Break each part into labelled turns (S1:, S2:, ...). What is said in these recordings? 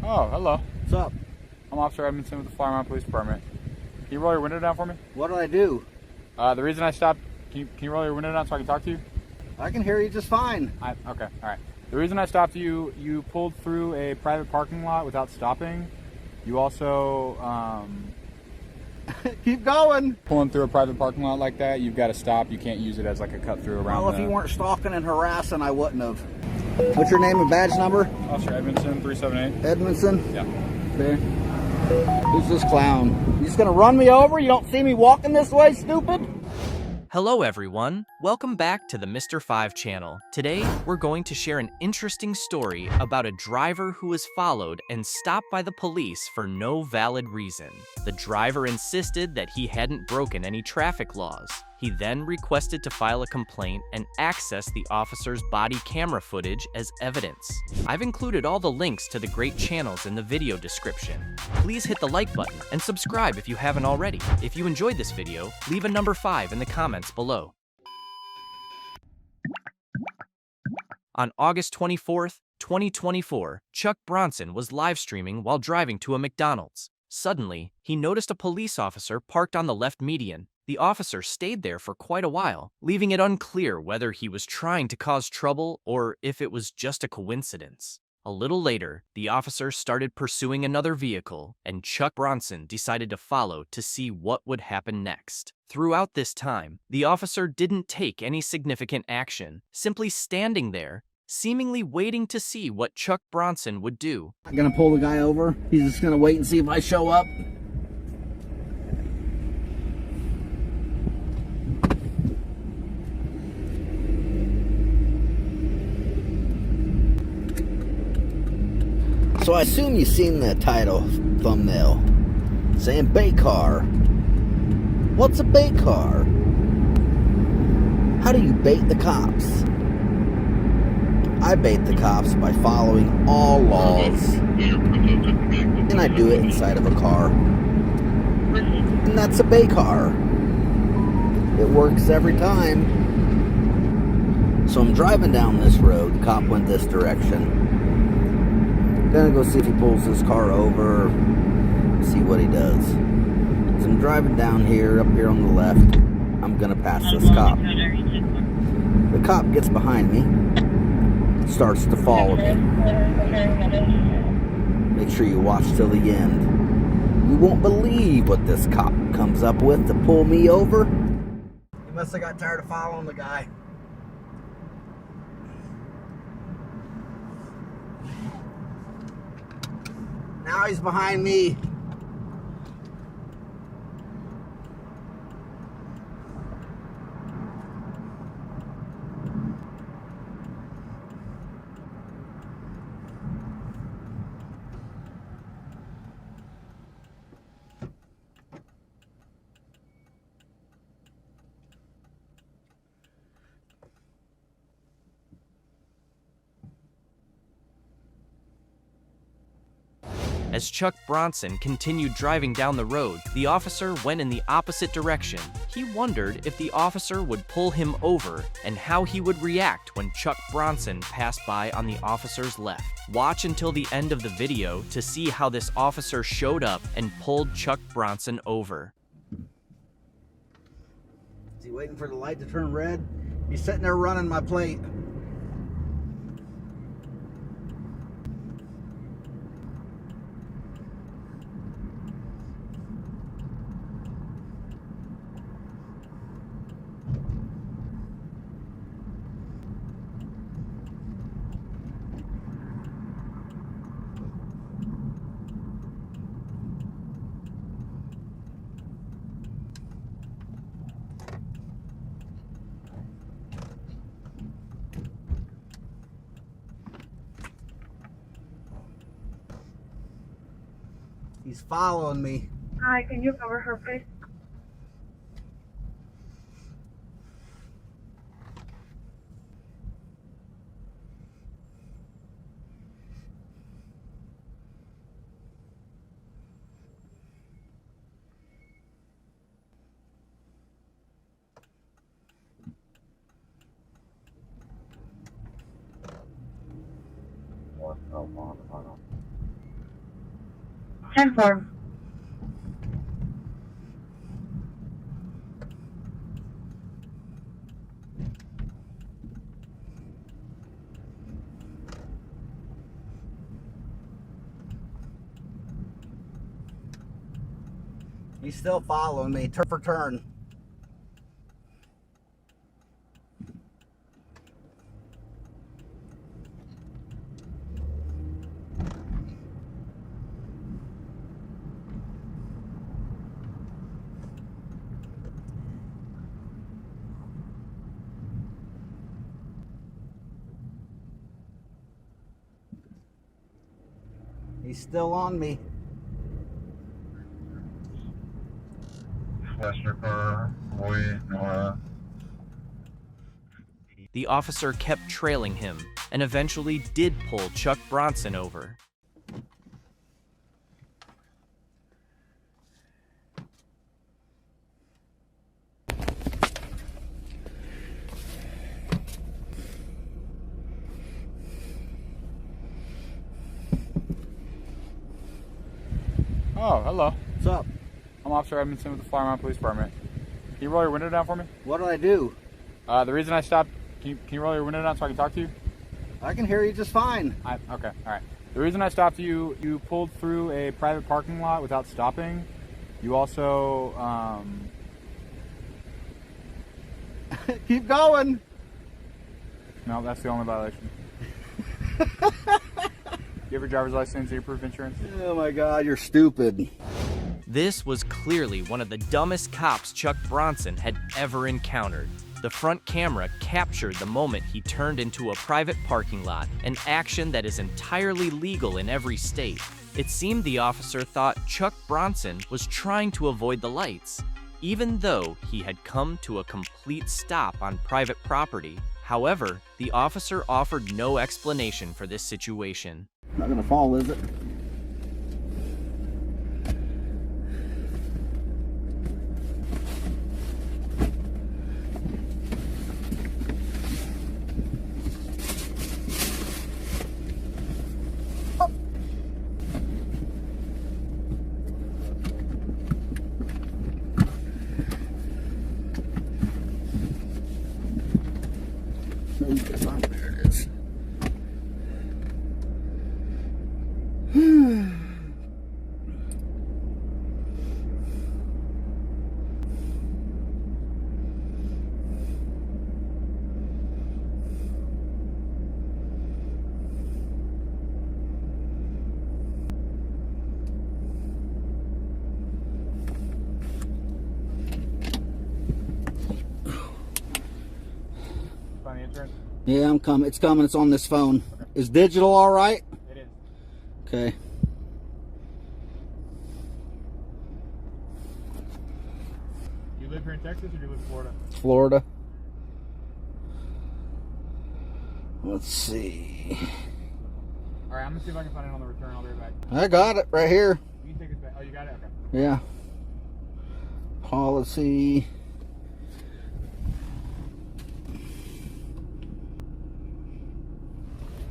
S1: Oh, hello.
S2: What's up?
S1: I'm Officer Edmondson with the Flower Mound Police Department. Can you roll your window down for me?
S2: What did I do?
S1: The reason I stopped, can you roll your window down so I can talk to you?
S2: I can hear you just fine.
S1: Okay, all right. The reason I stopped you, you pulled through a private parking lot without stopping. You also,
S2: Keep going.
S1: pulling through a private parking lot like that, you've got to stop. You can't use it as like a cut through around.
S2: Well, if you weren't stalking and harassing, I wouldn't have. What's your name and badge number?
S1: Officer Edmondson, 378.
S2: Edmondson?
S1: Yeah.
S2: Okay. Who's this clown? You just gonna run me over? You don't see me walking this way, stupid?
S3: Hello everyone, welcome back to the Mr. 5 channel. Today, we're going to share an interesting story about a driver who was followed and stopped by the police for no valid reason. The driver insisted that he hadn't broken any traffic laws. He then requested to file a complaint and access the officer's body camera footage as evidence. I've included all the links to the great channels in the video description. Please hit the like button and subscribe if you haven't already. If you enjoyed this video, leave a number 5 in the comments below. On August 24th, 2024, Chuck Bronson was live streaming while driving to a McDonald's. Suddenly, he noticed a police officer parked on the left median. The officer stayed there for quite a while, leaving it unclear whether he was trying to cause trouble or if it was just a coincidence. A little later, the officer started pursuing another vehicle, and Chuck Bronson decided to follow to see what would happen next. Throughout this time, the officer didn't take any significant action, simply standing there, seemingly waiting to see what Chuck Bronson would do.
S2: I'm gonna pull the guy over. He's just gonna wait and see if I show up. So I assume you've seen the title thumbnail saying bait car. What's a bait car? How do you bait the cops? I bait the cops by following all laws. And I do it inside of a car. And that's a bait car. It works every time. So I'm driving down this road, cop went this direction. Gonna go see if he pulls his car over, see what he does. So I'm driving down here, up here on the left. I'm gonna pass this cop. The cop gets behind me, starts to follow me. Make sure you watch till the end. You won't believe what this cop comes up with to pull me over. He must have got tired of following the guy. Now he's behind me.
S3: As Chuck Bronson continued driving down the road, the officer went in the opposite direction. He wondered if the officer would pull him over and how he would react when Chuck Bronson passed by on the officer's left. Watch until the end of the video to see how this officer showed up and pulled Chuck Bronson over.
S2: Is he waiting for the light to turn red? He's sitting there running my plate. He's following me.
S4: Hi, can you cover her face? 10-4.
S2: He's still following me, turn for turn. He's still on me.
S3: The officer kept trailing him and eventually did pull Chuck Bronson over.
S1: Oh, hello.
S2: What's up?
S1: I'm Officer Edmondson with the Flower Mound Police Department. Can you roll your window down for me?
S2: What did I do?
S1: The reason I stopped, can you roll your window down so I can talk to you?
S2: I can hear you just fine.
S1: Okay, all right. The reason I stopped you, you pulled through a private parking lot without stopping. You also,
S2: Keep going.
S1: no, that's the only violation. You have your driver's license, your proof of insurance?
S2: Oh my God, you're stupid.
S3: This was clearly one of the dumbest cops Chuck Bronson had ever encountered. The front camera captured the moment he turned into a private parking lot, an action that is entirely legal in every state. It seemed the officer thought Chuck Bronson was trying to avoid the lights, even though he had come to a complete stop on private property. However, the officer offered no explanation for this situation.
S2: Not gonna fall, is it? There it is.
S1: Find the insurance?
S2: Yeah, I'm coming. It's coming. It's on this phone. Okay. Is digital all right?
S1: It is.
S2: Okay.
S1: You live here in Texas or do you live in Florida?
S2: Florida. Let's see.
S1: All right, I'm gonna see if I can find it on the return. I'll be right back.
S2: I got it right here.
S1: You can take this back. Oh, you got it? Okay.
S2: Yeah. Policy.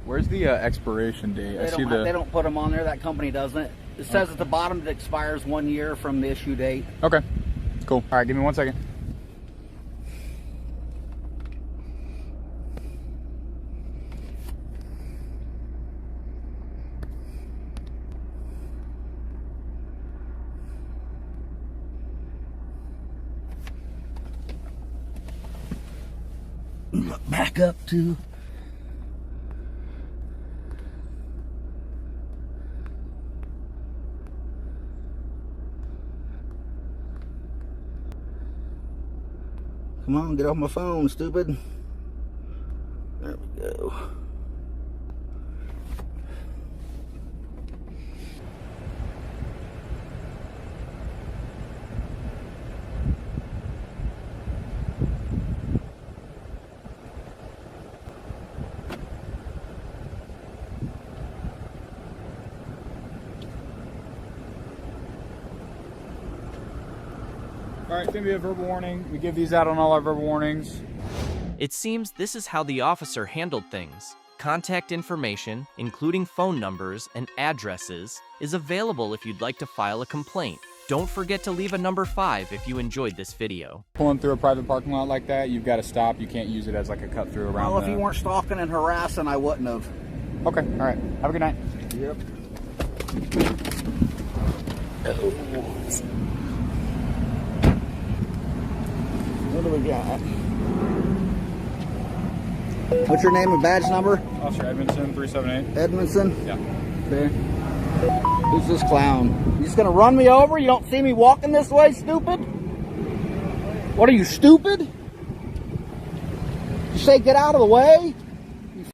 S1: Where's the expiration date?
S2: They don't put them on there. That company doesn't. It says at the bottom it expires 1 year from the issue date.
S1: Okay. Cool. All right, give me 1 second.
S2: Back up to. Come on, get off my phone, stupid. There we go.
S1: All right, it's gonna be a verbal warning. We give these out on all our verbal warnings.
S3: It seems this is how the officer handled things. Contact information, including phone numbers and addresses, is available if you'd like to file a complaint. Don't forget to leave a number 5 if you enjoyed this video.
S1: Pulling through a private parking lot like that, you've got to stop. You can't use it as like a cut through around.
S2: Well, if you weren't stalking and harassing, I wouldn't have.
S1: Okay, all right. Have a good night.
S2: Yep. What do we got? What's your name and badge number?
S1: Officer Edmondson, 378.
S2: Edmondson?
S1: Yeah.
S2: Okay. Who's this clown? You just gonna run me over? You don't see me walking this way, stupid? What are you, stupid? You say get out of the way? You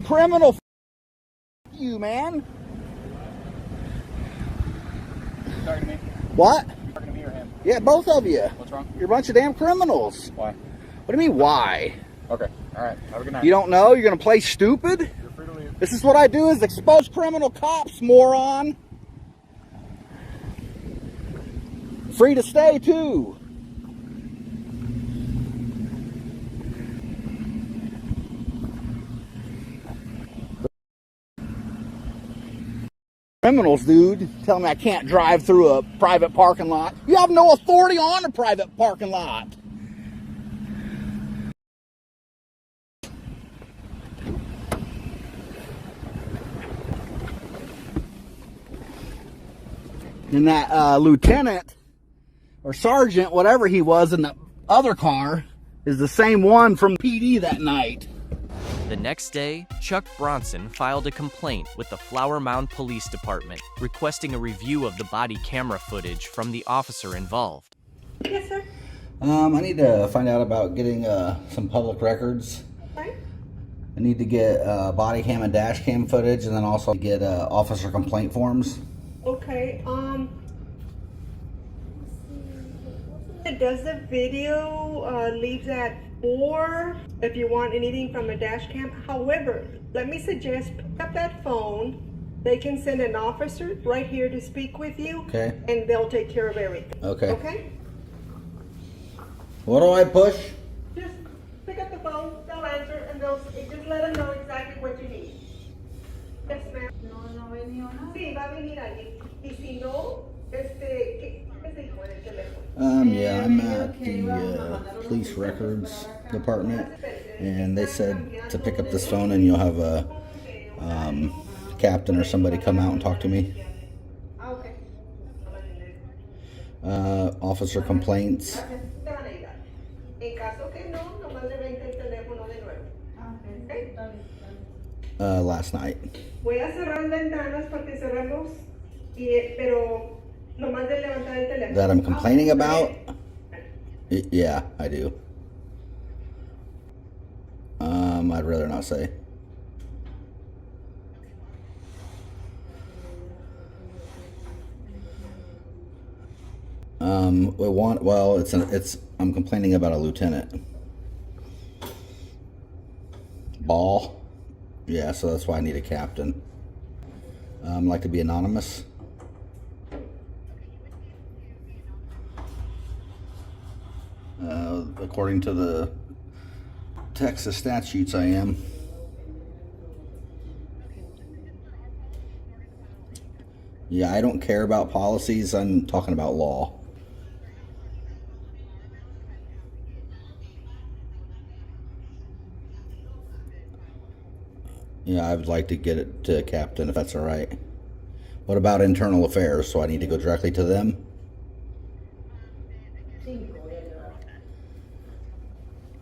S2: criminal. You, man.
S1: You talking to me?
S2: What?
S1: You talking to me or him?
S2: Yeah, both of you.
S1: What's wrong?
S2: You're a bunch of damn criminals.
S1: Why?
S2: What do you mean, why?
S1: Okay, all right. Have a good night.
S2: You don't know? You're gonna play stupid?
S1: You're free to leave.
S2: This is what I do, is expose criminal cops, moron. Free to stay, too. Criminals, dude. Tell me I can't drive through a private parking lot. You have no authority on a private parking lot. And that lieutenant or sergeant, whatever he was in the other car, is the same one from PD that night.
S3: The next day, Chuck Bronson filed a complaint with the Flower Mound Police Department, requesting a review of the body camera footage from the officer involved.
S4: Yes, sir.
S2: I need to find out about getting some public records.
S4: Okay.
S2: I need to get body cam and dash cam footage, and then also get officer complaint forms.
S4: Okay. Does the video leaves at 4 if you want anything from a dash cam? However, let me suggest pick up that phone. They can send an officer right here to speak with you.
S2: Okay.
S4: And they'll take care of everything.
S2: Okay.
S4: Okay?
S2: What do I push?
S4: Just pick up the phone, they'll answer, and they'll just let them know exactly what you need. Yes, ma'am.
S5: No venido nada.
S4: Sí, va a venir alguien. Y si no, ¿qué se dijo en el teléfono?
S2: Yeah, I'm at the police records department, and they said to pick up this phone and you'll have a captain or somebody come out and talk to me.
S4: Okay.
S2: Officer complaints.
S4: En caso que no, nomás le vente el teléfono de nuevo. Okay?
S2: Last night.
S4: Voy a cerrar ventanas porque cerramos, pero nomás de levantar el teléfono.
S2: That I'm complaining about? Yeah, I do. I'd rather not say. I'm complaining about a lieutenant. Ball? Yeah, so that's why I need a captain. Like to be anonymous. According to the Texas statutes, I am. Yeah, I don't care about policies. I'm talking about law. Yeah, I would like to get it to captain if that's all right. What about internal affairs? So I need to go directly to them?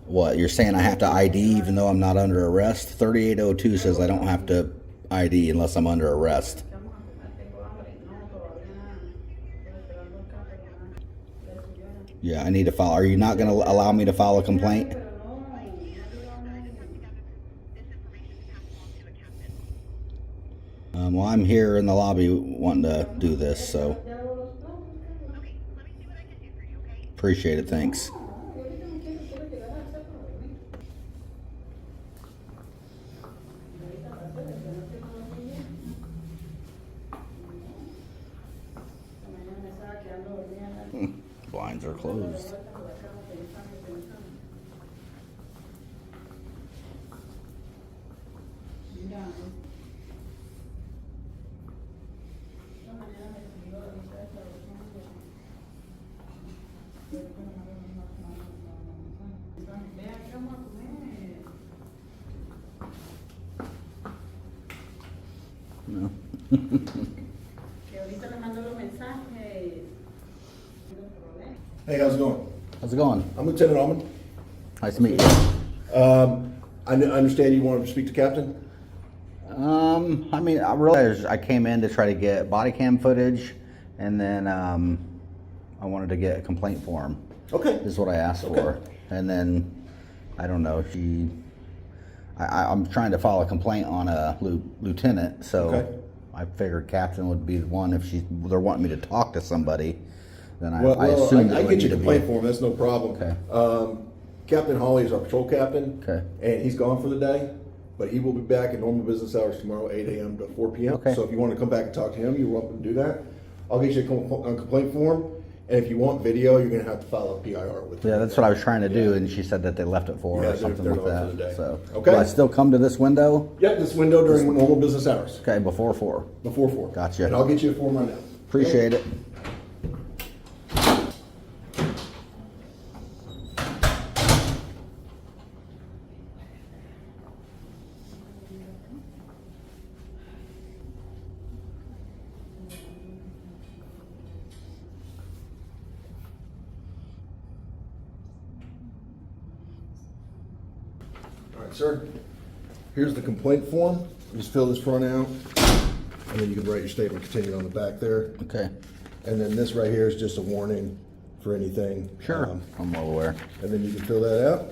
S2: What, you're saying I have to ID even though I'm not under arrest? 3802 says I don't have to ID unless I'm under arrest. Yeah, I need to file. Are you not going to allow me to file a complaint? Well, I'm here in the lobby wanting to do this, so appreciate it. Thanks. Blinds are closed. No.
S5: Hey, how's it going?
S2: How's it going?
S5: I'm Lieutenant Almond.
S2: Nice to meet you.
S5: I understand you wanted to speak to Captain?
S2: I mean, I realized I came in to try to get body cam footage, and then I wanted to get a complaint form.
S5: Okay.
S2: Is what I asked for. And then, I don't know, I'm trying to file a complaint on a lieutenant, so
S5: Okay.
S2: I figured Captain would be the one. If they're wanting me to talk to somebody, then I
S5: Well,
S2: assume
S5: I
S2: it would
S5: get
S2: need
S5: you
S2: to
S5: a
S2: be.
S5: complaint form. That's no problem.
S2: Okay.
S5: Captain Hawley is our patrol captain.
S2: Okay.
S5: And he's gone for the day, but he will be back at normal business hours tomorrow, 8 a.m. to 4 p.m.
S2: Okay.
S5: So if you want to come back and talk to him, you're welcome to do that. I'll get you a complaint form, and if you want video, you're going to have to file a PIR with me.
S2: Yeah, that's what I was trying to do, and she said that they left it for
S5: Yeah,
S2: or something
S5: they're
S2: like
S5: gone for the
S2: that.
S5: day.
S2: So,
S5: Okay.
S2: will I still come to this window?
S5: Yep, this window during normal business hours,
S2: Okay, before 4.
S5: before 4.
S2: Gotcha.
S5: And I'll get you a form right now.
S2: Appreciate it.
S5: All right, sir. Here's the complaint form. Just fill this front out, and then you can write your statement continued on the back there.
S2: Okay.
S5: And then this right here is just a warning for anything.
S2: Sure. I'm well aware.
S5: And then you can fill that out.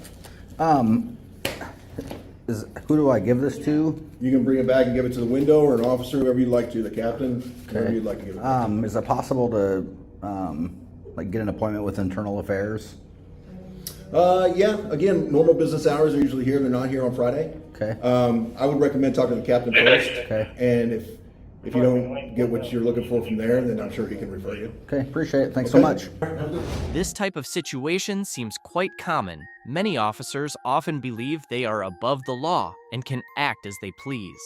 S2: Who do I give this to?
S5: You can bring it back and give it to the window or an officer, whoever you'd like to, the captain, whoever you'd like to give it to.
S2: Is it possible to get an appointment with Internal Affairs?
S5: Yeah, again, normal business hours are usually here. They're not here on Friday.
S2: Okay.
S5: I would recommend talking to the captain first.
S2: Okay.
S5: And if you don't get what you're looking for from there, then I'm sure he can refer you.
S2: Okay, appreciate it. Thanks so much.
S3: This type of situation seems quite common. Many officers often believe they are above the law and can act as they please.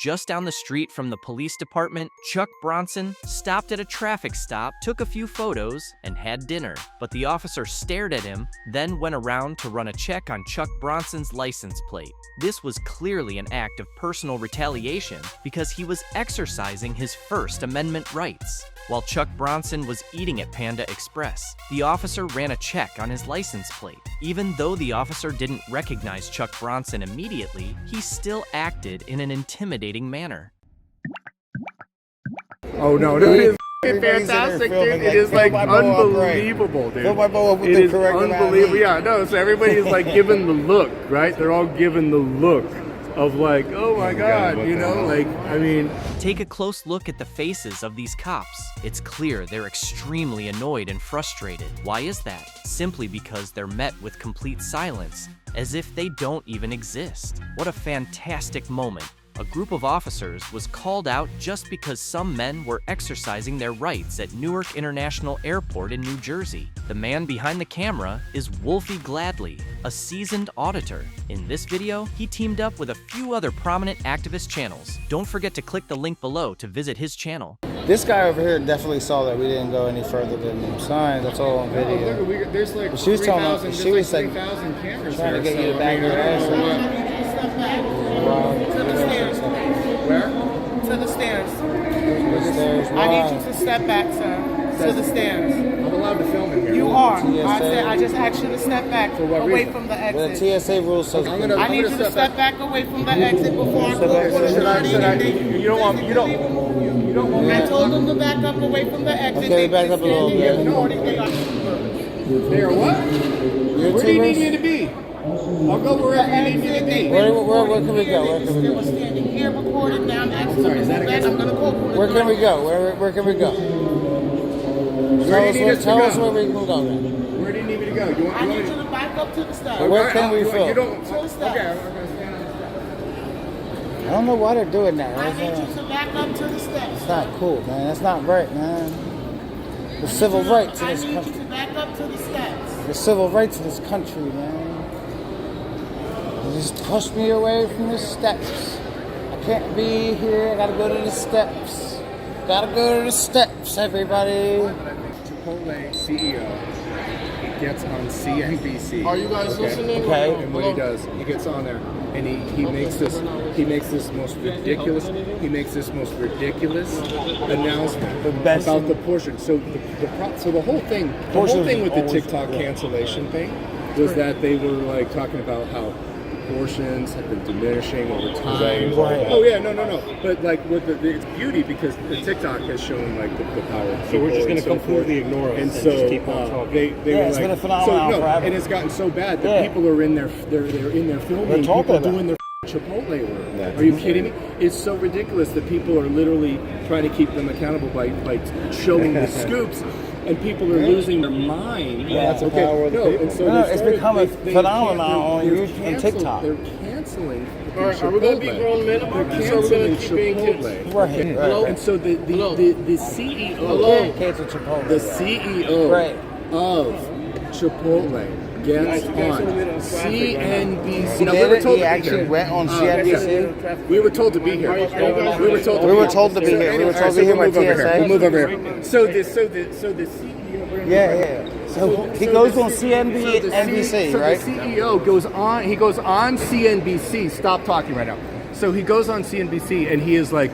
S3: Just down the street from the police department, Chuck Bronson stopped at a traffic stop, took a few photos, and had dinner. But the officer stared at him, then went around to run a check on Chuck Bronson's license plate. This was clearly an act of personal retaliation because he was exercising his First Amendment rights. While Chuck Bronson was eating at Panda Express, the officer ran a check on his license plate. Even though the officer didn't recognize Chuck Bronson immediately, he still acted in an intimidating manner.
S6: Oh no, it is fantastic, dude. It is like unbelievable, dude.
S7: Fill my bowl up with
S6: It
S7: the
S6: is
S7: correct amount of
S6: unbelievable.
S7: meat.
S6: Yeah, no. So everybody's like giving the look, right? They're all giving the look of like, oh my god, you know, like I mean.
S3: Take a close look at the faces of these cops. It's clear they're extremely annoyed and frustrated. Why is that? Simply because they're met with complete silence, as if they don't even exist. What a fantastic moment. A group of officers was called out just because some men were exercising their rights at Newark International Airport in New Jersey. The man behind the camera is Wolfie Gladley, a seasoned auditor. In this video, he teamed up with a few other prominent activist channels. Don't forget to click the link below to visit his channel.
S7: This guy over here definitely saw that we didn't go any further than them signs. That's all on video.
S6: There's like
S7: She was telling us, she was like,
S6: 3,000 cameras
S7: trying to
S6: there,
S7: get you
S6: so,
S7: to back your ass up.
S8: To the stairs.
S6: Where?
S8: To the stairs.
S7: Stairs.
S8: I need you to step back, sir. To the stairs.
S6: I'm allowed to film in here.
S8: You are.
S7: TSA.
S8: I said I just asked you to step back
S6: what
S8: away
S6: reason?
S8: from the
S7: The
S8: exit.
S7: TSA rule says
S6: I'm gonna-
S8: I need you to step back away from the exit before I call for
S6: Should I?
S8: security.
S6: You don't want. You don't want me
S8: I
S6: to.
S8: told them to back up away from the exit.
S7: Okay, back up a little bit.
S6: They are what?
S7: You're
S6: Where do you need me
S7: YouTubers?
S6: to be? I'll go wherever you need me to be.
S7: Where can we go? Where can we
S8: They
S7: go?
S8: were standing here recording. Now I'm asking them to go back. I'm going to call for
S7: Where can we go? Where can we go?
S6: Where do you need us to
S7: Tell us
S6: go?
S7: where we can go, man.
S6: Where do you need me to go? You want
S8: I
S6: me
S8: need
S6: to?
S8: you to back up to the steps.
S7: Where can we film?
S6: You don't.
S8: To the steps.
S6: Okay, I'm gonna stand on the steps.
S7: I don't know why they're doing that.
S8: I need
S7: That's
S8: you to back up to the steps.
S7: It's not cool, man. That's not right, man. The civil rights in
S8: I
S7: this
S8: need you
S7: country.
S8: to back up to the steps.
S7: The civil rights in this country, man. You just pushed me away from the steps. I can't be here. I gotta go to the steps. Gotta go to the steps, everybody.
S6: Chipotle CEO, he gets on CNBC.
S8: Are you guys listening?
S7: Okay.
S6: And what he does, he gets on there and he makes this most ridiculous announcement about the portion. So the whole thing with the TikTok cancellation thing was that they were like talking about how portions have been diminishing over time. Oh yeah, no. But like with it's beauty because the TikTok has shown like the power of people.
S9: So we're just going to completely ignore it and just keep on talking.
S6: They were
S7: it's
S6: like,
S7: been a phenomenon forever.
S6: and it's gotten so bad that people are in there. They're in there filming people doing their Chipotle order. Are you kidding me? It's so ridiculous that people are literally trying to keep them accountable by showing the scoops. And people are losing their mind.
S7: Yeah, that's
S6: okay.
S7: It's become a phenomenon on YouTube and TikTok.
S6: They're canceling.
S8: All right, are we going to be grown men about this, or are we going to keep being kids?
S7: Right.
S6: And so the CEO,
S7: Cancel Chipotle.
S6: the CEO of Chipotle gets on CNBC.
S7: He did it? He actually went on CNBC?
S6: We were told to be here. We were told to be here.
S7: We were told to be here by TSA.
S6: We'll move over here. So the CEO.
S7: Yeah. So he goes on CNBC, right?
S6: So the CEO goes on. He goes on CNBC. Stop talking right now. So he goes on CNBC and he's like,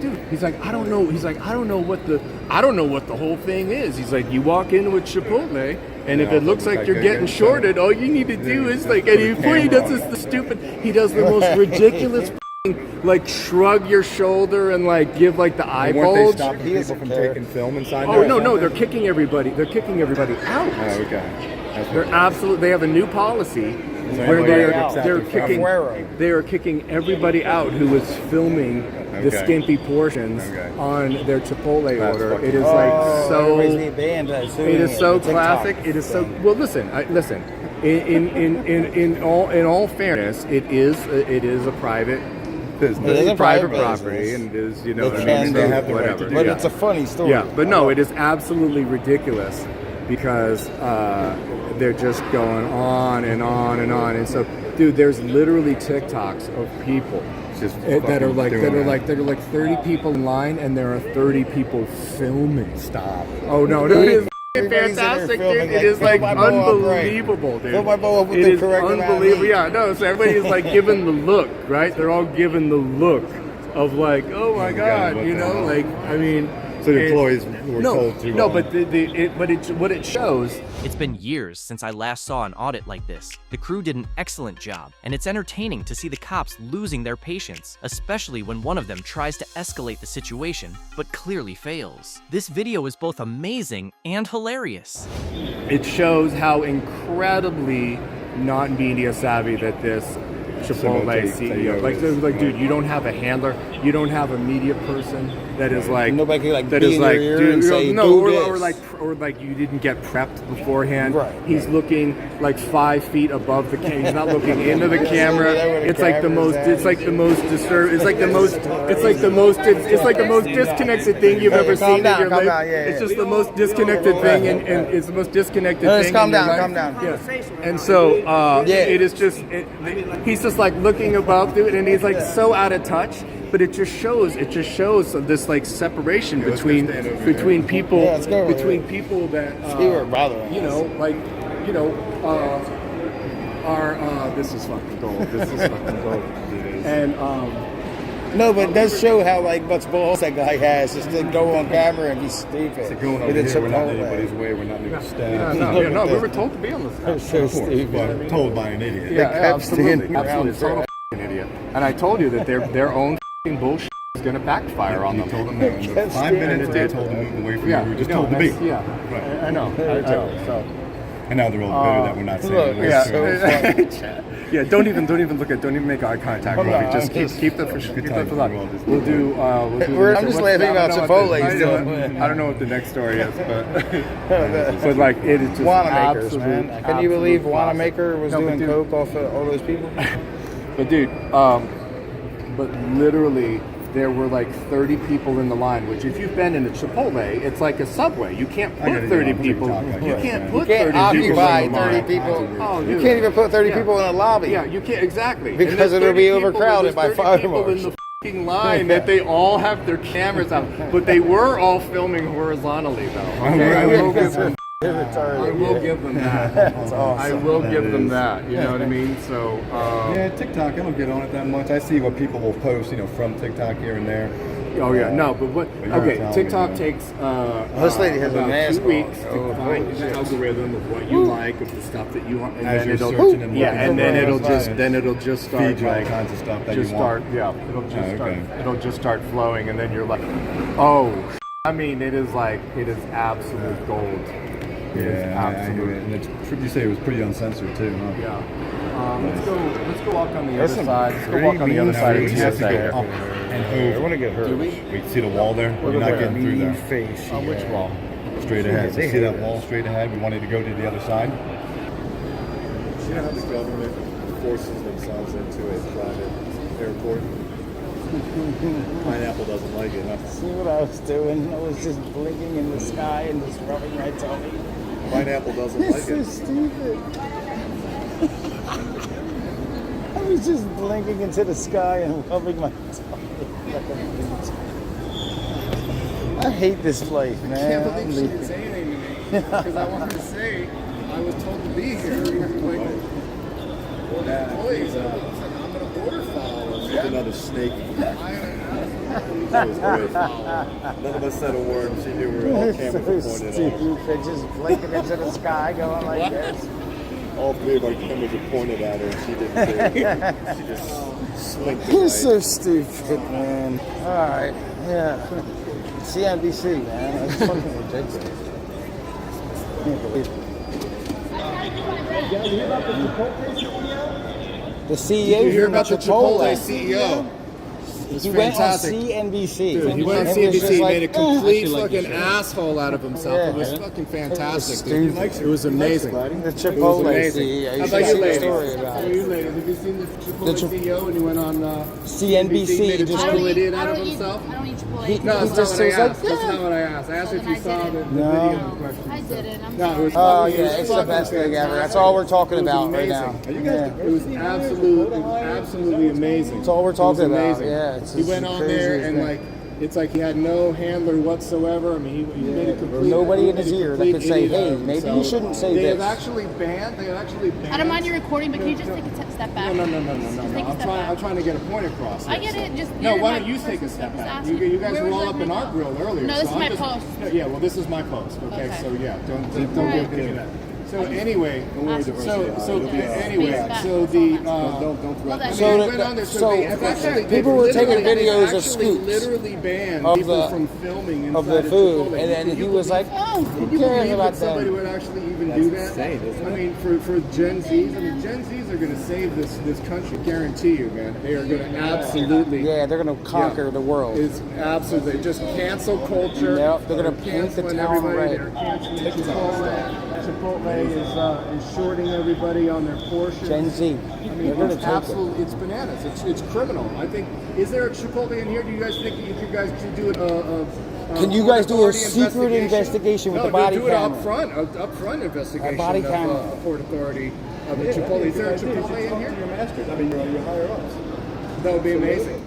S6: dude, I don't know what the whole thing is. He's like, you walk in with Chipotle, and if it looks like you're getting shorted, all you need to do is like, and before he does he does the most ridiculous like shrug your shoulder and like give like the eye bulge.
S5: Stop people from taking film inside.
S6: Oh no, they're kicking everybody. They're kicking everybody out.
S5: Oh, okay.
S6: They have a new policy where they are kicking everybody out who is filming the skimpy portions on their Chipotle order. It is it is so classic. It is so well. Listen. In all fairness, it is a private business.
S7: It is a private
S6: property, and it is
S7: they have the
S5: right to do
S7: But
S5: that.
S7: it's a funny story.
S6: Yeah, but no, it is absolutely ridiculous because they're just going on and on and on. And so, dude, there's literally TikToks of people that are like 30 people in line, and there are 30 people filming.
S5: Stop.
S6: Oh no, it is fantastic, dude. It is like unbelievable, dude.
S7: Fill my bowl up with
S6: It
S7: the
S6: is
S7: correct
S6: unbelievable. Yeah, no. So everybody is like giving the look, right? They're all giving the look of like, oh my god, you know, like I mean.
S5: So the employees were told to.
S6: No, but what it shows.
S3: It's been years since I last saw an audit like this. The crew did an excellent job, and it's entertaining to see the cops losing their patience, especially when one of them tries to escalate the situation, but clearly fails. This video is both amazing and hilarious.
S6: It shows how incredibly not media savvy that this Chipotle CEO. Like, dude, you don't have a handler, you don't have a media person that is like
S7: nobody can like
S6: that
S7: be
S6: is
S7: in
S6: like,
S7: your ear
S6: dude,
S7: and say,
S6: no,
S7: do
S6: or
S7: this.
S6: like you didn't get prepped beforehand.
S7: Right.
S6: He's looking like 5 feet above the camera. He's not looking into the camera. It's like the most. It's like the most disturbed. It's like the most. It's like the most. It's like the most disconnected thing you've ever seen in your life. It's just the most disconnected thing, and it's the most disconnected thing.
S7: Calm
S6: in your
S7: down,
S6: life.
S7: calm down.
S6: Yeah. And so it is just. He's just like looking about, dude, and he's like so out of touch. But it just shows this like separation between people that are this is fucking gold. This is fucking gold. And
S7: no, but it does show how like much balls that guy has just to go on camera and be stupid.
S5: So going over here, we're not in anybody's way. We're not being stabbed.
S6: No, we were told to be on this.
S7: That's so stupid.
S5: Told by an idiot.
S6: Yeah, absolutely, total idiot. And I told you that their own bullshit is going to backfire on them.
S5: Told them that in the 5 minutes they told them to move away from you. We were just told to be.
S6: Yeah, right. I know. So.
S5: And now they're all bitter that we're not saying it.
S6: Yeah, don't even make eye contact with me. Just keep the facade. We'll do.
S7: I'm just laughing about Chipotle.
S6: I don't know what the next story is, but like it is just
S7: Wanamaker's, man. Can you believe Wanamaker was doing coke off of all those people?
S6: But dude, but literally there were like 30 people in the line, which if you've been in a Chipotle, it's like a Subway. You can't put 30 people. You can't put 30 people
S7: occupy
S6: in the
S7: 30
S6: line.
S7: people.
S6: Oh,
S7: you can't even put 30 people in a lobby.
S6: Yeah, you can't, exactly.
S7: Because it'll be overcrowded by fireworks.
S6: line that they all have their cameras out, but they were all filming horizontally though. Okay? I will give them that.
S7: That's awesome.
S6: I will give them that. You know what I mean? So
S9: Yeah, TikTok, I don't get on it that much. I see what people will post, from TikTok here and there.
S6: oh yeah, no, but what?
S9: you're
S6: Okay,
S9: telling me,
S6: TikTok
S9: man.
S6: takes
S7: This lady has a
S6: about
S7: mask
S6: 2 weeks
S7: on.
S6: to
S7: Oh,
S6: find
S7: holy
S6: the
S7: shit.
S6: algorithm of what you like, of the stuff that you want, and
S9: As
S6: then
S9: you're
S6: it'll
S9: searching and
S6: yeah,
S9: looking
S6: and
S9: for
S6: then it'll
S9: products,
S6: just start
S9: feed you all
S6: like,
S9: kinds of stuff that
S6: just
S9: you want.
S6: it'll just start flowing, and then you're like, oh, I mean, it is absolute gold. It is
S9: Yeah, I hear
S6: absolute.
S9: it. And you say it was pretty uncensored too, huh?
S6: Yeah. Let's go walk on the
S7: There's
S6: other
S7: some
S6: side. Let's go walk on the other side of the
S9: You have to go
S6: TSA.
S9: up and over.
S7: I want to get her.
S9: Wait, see the wall there? You're not getting through there.
S7: face.
S6: On which wall?
S9: Straight ahead. So see that wall straight ahead? We wanted to go to the other side.
S10: The government forces themselves into a private airport. Pineapple doesn't like it, huh?
S7: See what I was doing? I was just blinking in the sky and just rubbing my tummy.
S10: Pineapple doesn't
S7: It's
S10: like
S7: so
S10: it.
S7: stupid. I was just blinking into the sky and rubbing my tummy like a beach. I hate this place, man.
S6: I can't believe
S7: I'm
S6: she
S7: leaving.
S6: didn't say anything to me because I wanted to say I was told to be here. I'm an order follower.
S10: It's another snake. That was great. None of us said a word. She knew we were all
S7: It's
S10: cameras
S7: so
S10: were pointed at us.
S7: stupid. Just blinking into the sky, going like this.
S10: All three of our cameras were pointed at her, and she didn't do it. She just slinked
S7: You're
S10: away.
S7: so stupid, man. All right, yeah. CNBC, man. That's fucking ridiculous. Can't believe it. The CEO.
S6: Did you hear about the Chipotle
S7: Chipotle
S6: CEO?
S7: He went on CNBC.
S6: Dude, he went on
S7: And was
S6: CNBC,
S7: just like,
S6: made a complete
S7: "Eh."
S6: fucking asshole out of himself.
S7: Yeah.
S6: It was fucking fantastic.
S7: It
S6: dude.
S7: was
S6: It was amazing.
S7: The
S6: It was
S7: Chipotle
S6: amazing.
S7: CEO. You
S6: How
S7: should
S6: about you
S7: see the
S6: ladies?
S7: story about
S6: How
S7: it.
S6: about you ladies? Have you seen the Chipotle
S7: The Chip-
S6: CEO when he went on
S7: CNBC
S6: made a
S7: just-
S6: total idiot
S11: I
S6: out of
S11: don't eat
S6: himself?
S11: Chipotle.
S7: He-
S6: No, that's
S7: he
S6: not
S7: just
S6: what I
S7: was like,
S6: asked. That's not what I asked. I asked if you
S11: I
S6: saw the
S11: didn't.
S6: video
S7: No.
S6: in question.
S11: I didn't. I'm
S6: No, it was
S11: sorry.
S7: Oh
S6: fucking- it
S7: yeah,
S6: was
S7: it's the
S6: fucking
S7: best thing ever.
S6: fantastic.
S7: That's all we're talking
S6: It was
S7: about right
S6: amazing.
S7: now.
S6: It
S7: Yeah.
S6: was absolutely amazing.
S7: That's all we're
S6: It was
S7: talking about.
S6: amazing.
S7: Yeah, it's
S6: He
S7: just
S6: went on
S7: crazy
S6: there
S7: as
S6: and
S7: that.
S6: like it's like he had no handler whatsoever. I mean, he made a complete.
S7: Nobody in
S6: he
S7: his
S6: made a
S7: ear that
S6: complete
S7: could say,
S6: idiot out
S7: "Hey,
S6: of
S7: maybe you
S6: himself.
S7: shouldn't say
S6: They
S7: this."
S6: have actually banned.
S11: I don't mind you recording, but can you just take a step back?
S6: No.
S11: Just take a
S6: I'm
S11: step
S6: trying.
S11: back.
S6: I'm trying to get a point across.
S11: I
S6: here,
S11: get it, just
S6: no.
S11: you're
S6: Why
S11: my
S6: don't you take a
S11: person,
S6: step
S11: just
S6: back?
S11: ask
S6: You
S11: me.
S6: guys
S11: Where
S6: were
S11: would
S6: all
S11: you
S6: up
S11: like
S6: in
S11: me to
S6: our
S11: go?
S6: grill earlier.
S11: No, this
S6: so
S11: is
S6: I'm
S11: my
S6: just,
S11: post.
S6: Yeah. Well, this is my post. Okay.
S11: Okay.
S6: So yeah. Don't
S11: Right.
S6: give me that. So anyway,
S11: Ask me.
S6: anyway, so the
S10: Don't
S11: Well,
S6: I
S11: that's
S6: mean,
S7: So
S6: it
S7: the-
S6: went on there.
S7: so
S6: they have actually,
S7: people were taking videos of
S6: actually
S7: scoops
S6: literally banned
S7: of
S6: people
S7: the-
S6: from filming
S7: of
S6: inside
S7: the food,
S6: Chipotle.
S7: and then
S6: Can
S7: he
S6: you
S7: was
S6: believe-
S7: like, "Oh,
S6: Can
S7: who
S6: you
S7: cares
S6: believe
S7: about
S6: that somebody
S7: them?"
S6: would actually even do that?
S10: insane, isn't
S6: I mean, for Gen Zs, I mean, Gen Zs are going to save this country. Guarantee you, man. They are going to absolutely.
S7: Yeah, they're gonna conquer the world.
S6: It's absolutely just cancel culture.
S7: Yep, they're gonna paint the
S6: canceling
S7: town
S6: everybody.
S7: red.
S6: They're canceling Chipotle. Chipotle is shorting everybody on their portions.
S7: Gen Z.
S6: I
S7: They're
S6: mean,
S7: gonna
S6: it's
S7: take it.
S6: absolutely, it's bananas. It's criminal. I think, is there a Chipotle in here? Do you guys think you guys should do it?
S7: Can you guys do a secret investigation with
S6: no,
S7: the body
S6: do it
S7: camera?
S6: up front investigation.
S7: A body
S6: of,
S7: camera.
S6: Port Authority of the Chipotle. Is there a Chipotle in here?
S10: Your masters. I mean, your higher ups.
S6: That would be amazing.